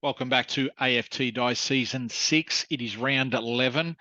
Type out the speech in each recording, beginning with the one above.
Welcome back to AFT Dice Season 6. It is round 11.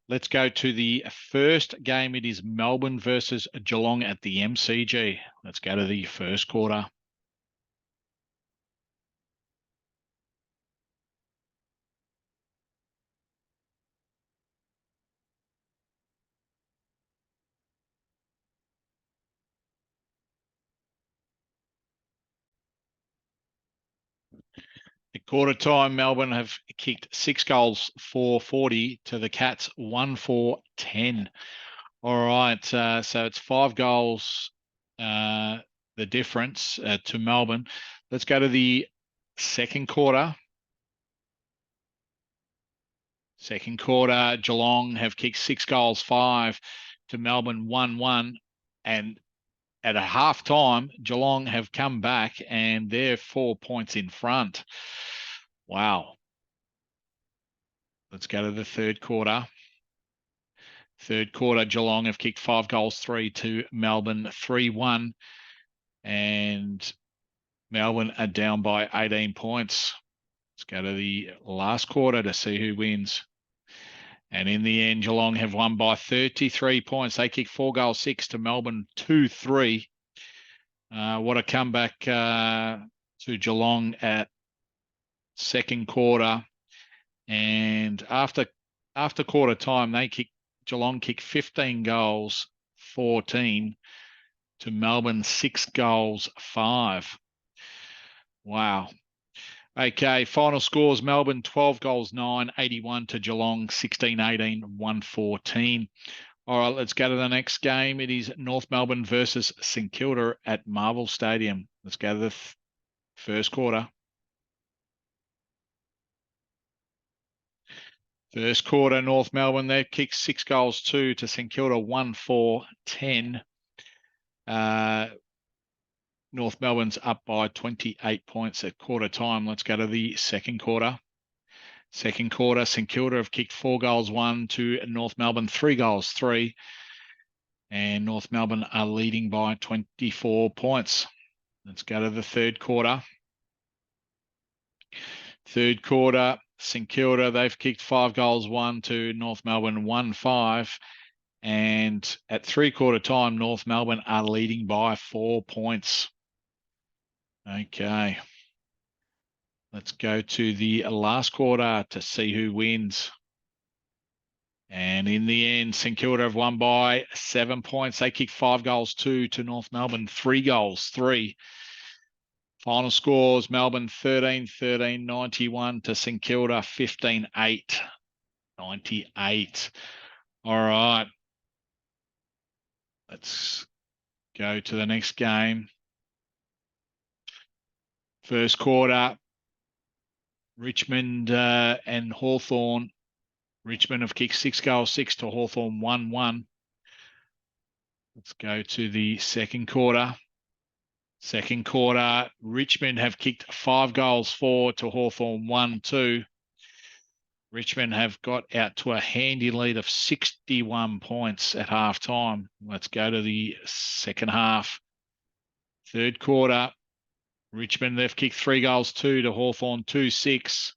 Let's go to the first game. It is Melbourne versus Geelong at the MCG. Let's go to the first quarter. At quarter time, Melbourne have kicked 6 goals for 40 to the Cats 1 for 10. All right, so it's 5 goals, the difference to Melbourne. Let's go to the second quarter. Second quarter, Geelong have kicked 6 goals, 5 to Melbourne 1-1. And at a half time, Geelong have come back and they're 4 points in front. Wow. Let's go to the third quarter. Third quarter, Geelong have kicked 5 goals, 3 to Melbourne 3-1. And Melbourne are down by 18 points. Let's go to the last quarter to see who wins. And in the end, Geelong have won by 33 points. They kicked 4 goals, 6 to Melbourne 2-3. What a comeback to Geelong at second quarter. And after quarter time, Geelong kicked 15 goals, 14 to Melbourne 6 goals, 5. Wow. Okay, final scores, Melbourne 12 goals, 9, 81 to Geelong 16-18, 114. All right, let's go to the next game. It is North Melbourne versus St Kilda at MRVL Stadium. Let's go to the first quarter. First quarter, North Melbourne, they kicked 6 goals, 2 to St Kilda 1 for 10. North Melbourne's up by 28 points at quarter time. Let's go to the second quarter. Second quarter, St Kilda have kicked 4 goals, 1 to North Melbourne 3 goals, 3. And North Melbourne are leading by 24 points. Let's go to the third quarter. Third quarter, St Kilda, they've kicked 5 goals, 1 to North Melbourne 1-5. And at 3-quarter time, North Melbourne are leading by 4 points. Okay. Let's go to the last quarter to see who wins. And in the end, St Kilda have won by 7 points. They kicked 5 goals, 2 to North Melbourne, 3 goals, 3. Final scores, Melbourne 13-13, 91 to St Kilda 15-8, 98. All right. Let's go to the next game. First quarter, Richmond and Hawthorn. Richmond have kicked 6 goals, 6 to Hawthorn 1-1. Let's go to the second quarter. Second quarter, Richmond have kicked 5 goals, 4 to Hawthorn 1-2. Richmond have got out to a handy lead of 61 points at half time. Let's go to the second half. Third quarter, Richmond, they've kicked 3 goals, 2 to Hawthorn 2-6.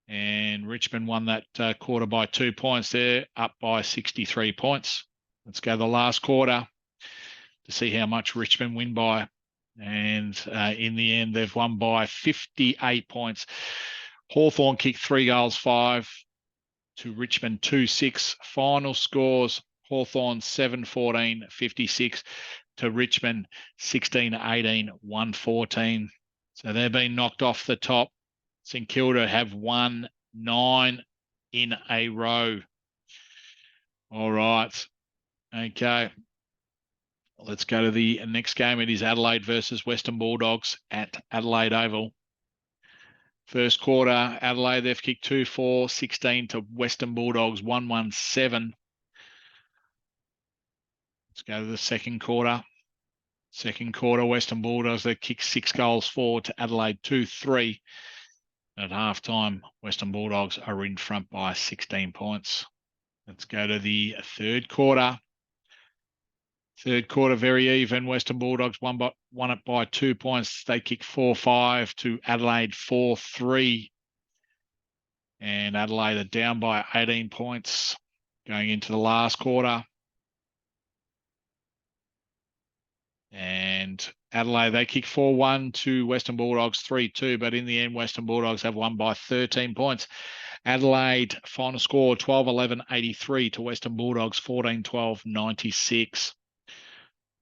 And Richmond won that quarter by 2 points. They're up by 63 points. Let's go to the last quarter to see how much Richmond win by. And in the end, they've won by 58 points. Hawthorn kicked 3 goals, 5 to Richmond 2-6. Final scores, Hawthorn 7-14, 56 to Richmond 16-18, 114. So they've been knocked off the top. St Kilda have won 9 in a row. All right. Okay. Let's go to the next game. It is Adelaide versus Western Bulldogs at Adelaide Oval. First quarter, Adelaide, they've kicked 2-4, 16 to Western Bulldogs 117. Let's go to the second quarter. Second quarter, Western Bulldogs, they've kicked 6 goals, 4 to Adelaide 2-3. At halftime, Western Bulldogs are in front by 16 points. Let's go to the third quarter. Third quarter, very even. Western Bulldogs won it by 2 points. They kicked 4-5 to Adelaide 4-3. And Adelaide are down by 18 points going into the last quarter. And Adelaide, they kicked 4-1 to Western Bulldogs 3-2. But in the end, Western Bulldogs have won by 13 points. Adelaide, final score 12-11-83 to Western Bulldogs 14-12-96.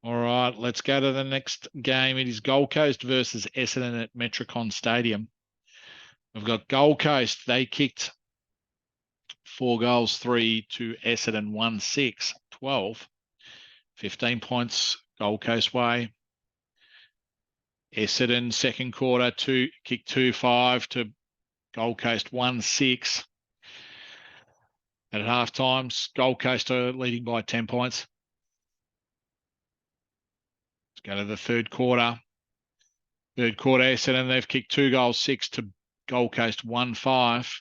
All right, let's go to the next game. It is Gold Coast versus Essendon at Metricon Stadium. We've got Gold Coast. They kicked 4-3 to Essendon 1-6-12. 15 points Gold Coast way. Essendon second quarter kicked 2-5 to Gold Coast 1-6. At half times, Gold Coast are leading by 10 points. Go to the third quarter. Third quarter, Essendon, they've kicked 2-6 to Gold Coast 1-5.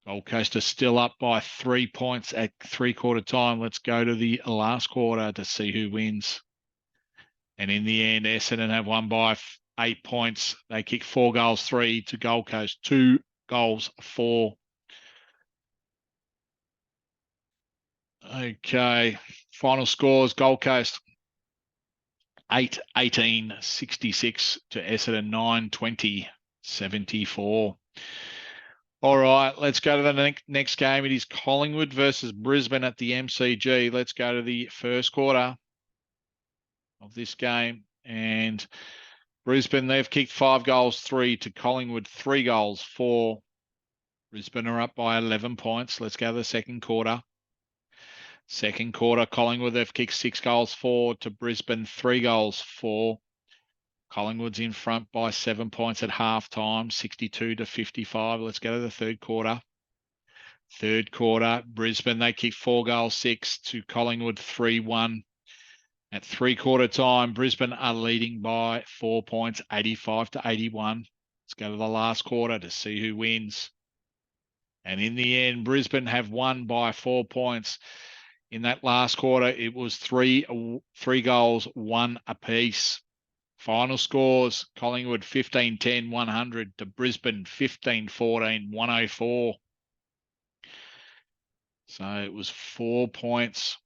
Gold Coast are still up by 3 points at three-quarter time. Let's go to the last quarter to see who wins. And in the end, Essendon have won by 8 points. They kick 4-3 to Gold Coast 2-4. Okay, final scores, Gold Coast 8-18-66 to Essendon 9-20-74. All right, let's go to the next game. It is Collingwood versus Brisbane at the MCG. Let's go to the first quarter of this game. And Brisbane, they've kicked 5-3 to Collingwood 3-4. Brisbane are up by 11 points. Let's go to the second quarter. Second quarter, Collingwood, they've kicked 6-4 to Brisbane 3-4. Collingwood's in front by 7 points at halftime, 62-55. Let's go to the third quarter. Third quarter, Brisbane, they kicked 4-6 to Collingwood 3-1. At three-quarter time, Brisbane are leading by 4 points, 85-81. Let's go to the last quarter to see who wins. And in the end, Brisbane have won by 4 points. In that last quarter, it was three goals, one apiece. Final scores, Collingwood 15-10, 100 to Brisbane 15-14, 104. So it was 4 points.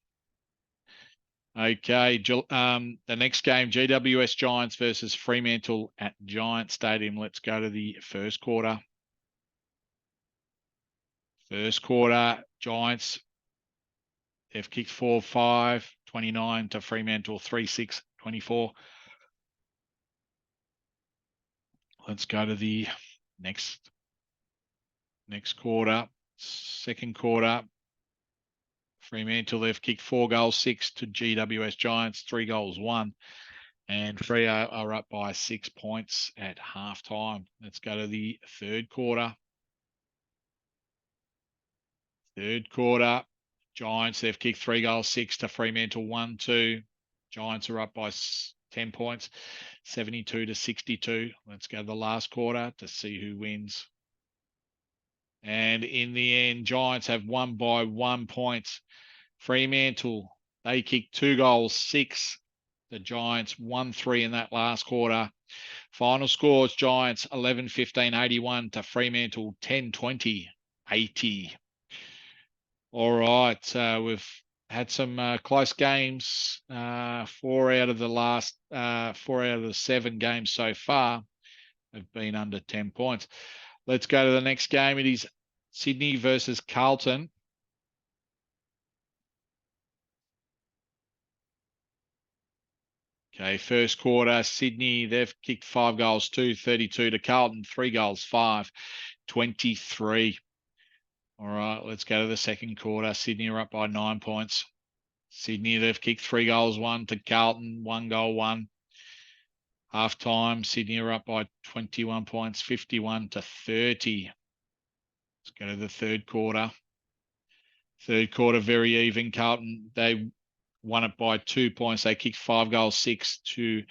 Okay, the next game, GWS Giants versus Fremantle at Giant Stadium. Let's go to the first quarter. First quarter, Giants, they've kicked 4-5, 29 to Fremantle 3-6, 24. Let's go to the next quarter. Second quarter, Fremantle, they've kicked 4-6 to GWS Giants, 3-1. And Freo are up by 6 points at halftime. Let's go to the third quarter. Third quarter, Giants, they've kicked 3-6 to Fremantle 1-2. Giants are up by 10 points, 72-62. Let's go to the last quarter to see who wins. And in the end, Giants have won by 1 point. Fremantle, they kicked 2-6. The Giants 1-3 in that last quarter. Final scores, Giants 11-15-81 to Fremantle 10-20-80. All right, we've had some close games. 4 out of the 7 games so far have been under 10 points. Let's go to the next game. It is Sydney versus Carlton. Okay, first quarter, Sydney, they've kicked 5-2, 32 to Carlton, 3-5, 23. All right, let's go to the second quarter. Sydney are up by 9 points. Sydney, they've kicked 3-1 to Carlton, 1-1. Half time, Sydney are up by 21 points, 51-30. Let's go to the third quarter. Third quarter, very even. Carlton, they won it by 2 points. They kicked 5-6 to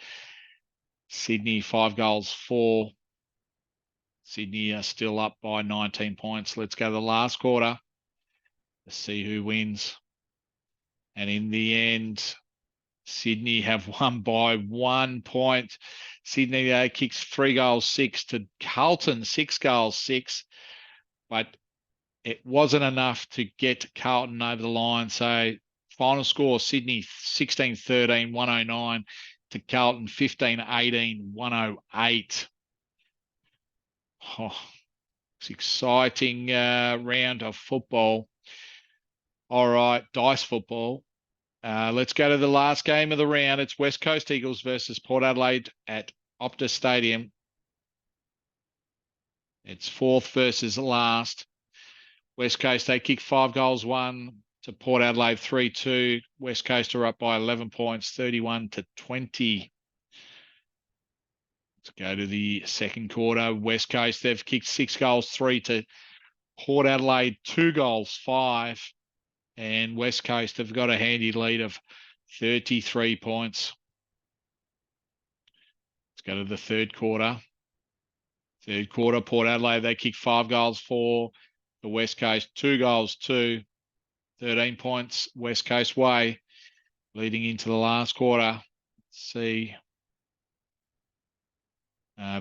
Sydney, 5-4. Sydney are still up by 19 points. Let's go to the last quarter to see who wins. And in the end, Sydney have won by 1 point. Sydney kicks 3 goals 6 to Carlton 6 goals 6, but it wasn't enough to get Carlton over the line. So final score, Sydney 16-13, 109 to Carlton 15-18, 108. Oh, it's exciting round of football. All right, dice football. Let's go to the last game of the round. It's West Coast Eagles versus Port Adelaide at Optus Stadium. It's fourth versus last. West Coast, they kick 5 goals 1 to Port Adelaide 3-2. West Coast are up by 11 points, 31-20. Let's go to the second quarter. West Coast, they've kicked 6 goals 3 to Port Adelaide 2 goals 5. And West Coast have got a handy lead of 33 points. Let's go to the third quarter. Third quarter, Port Adelaide, they kick 5 goals 4. The West Coast, 2 goals 2. 13 points West Coast way leading into the last quarter. Let's see.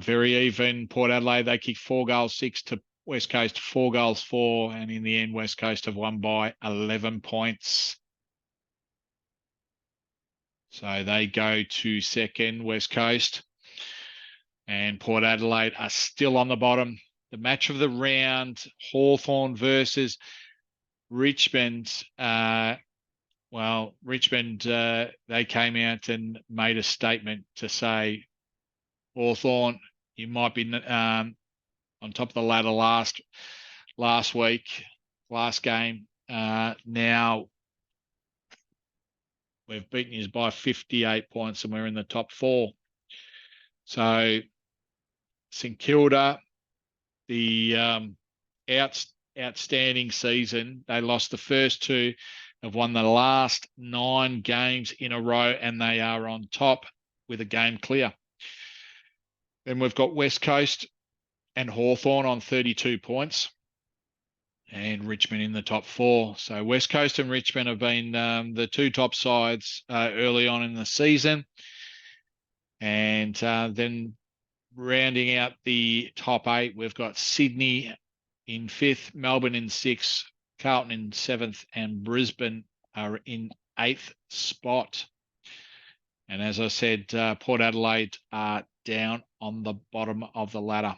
Very even. Port Adelaide, they kick 4 goals 6 to West Coast, 4 goals 4. And in the end, West Coast have won by 11 points. So they go to second, West Coast. And Port Adelaide are still on the bottom. The match of the round, Hawthorn versus Richmond. Richmond, they came out and made a statement to say, Hawthorn, you might be on top of the ladder last game. Now we've beaten you by 58 points and we're in the top 4. So St Kilda, the outstanding season. They lost the first 2, have won the last 9 games in a row, and they are on top with a game clear. Then we've got West Coast and Hawthorn on 32 points, and Richmond in the top 4. So West Coast and Richmond have been the 2 top sides early on in the season. And then rounding out the top 8, we've got Sydney in 5th, Melbourne in 6th, Carlton in 7th, and Brisbane are in 8th spot. And as I said, Port Adelaide are down on the bottom of the ladder.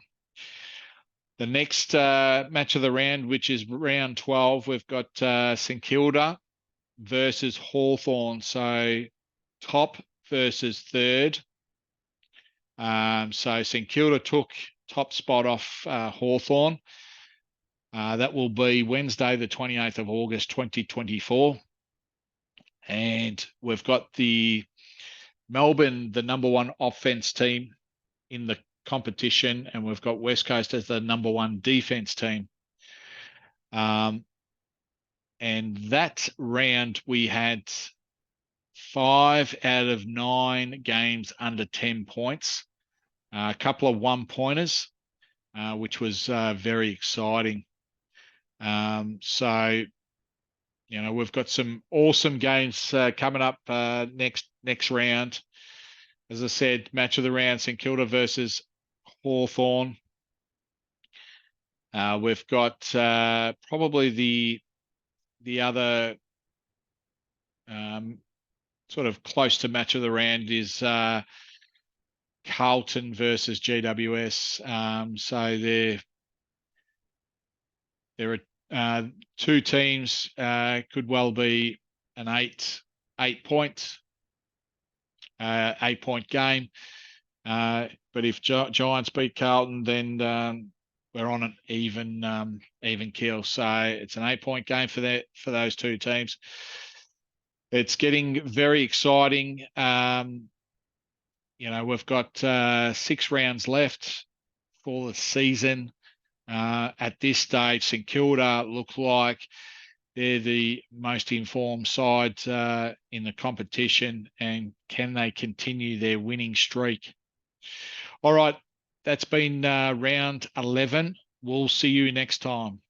The next match of the round, which is round 12, we've got St Kilda versus Hawthorn. So top versus third. So St Kilda took top spot off Hawthorn. That will be Wednesday, the 28th of August, 2024. And we've got the Melbourne, the number 1 offense team in the competition, and we've got West Coast as the number 1 defense team. And that round, we had 5 out of 9 games under 10 points, a couple of 1-pointers, which was very exciting. So, you know, we've got some awesome games coming up next round. As I said, match of the round, St Kilda versus Hawthorn. We've got probably the other sort of close to match of the round is Carlton versus GWS. So there are 2 teams, could well be an 8-point game. But if Giants beat Carlton, then we're on an even keel. So it's an 8-point game for those 2 teams. It's getting very exciting. You know, we've got 6 rounds left for the season. At this stage, St Kilda look like they're the most informed side in the competition, and can they continue their winning streak? All right, that's been round 11. We'll see you next time.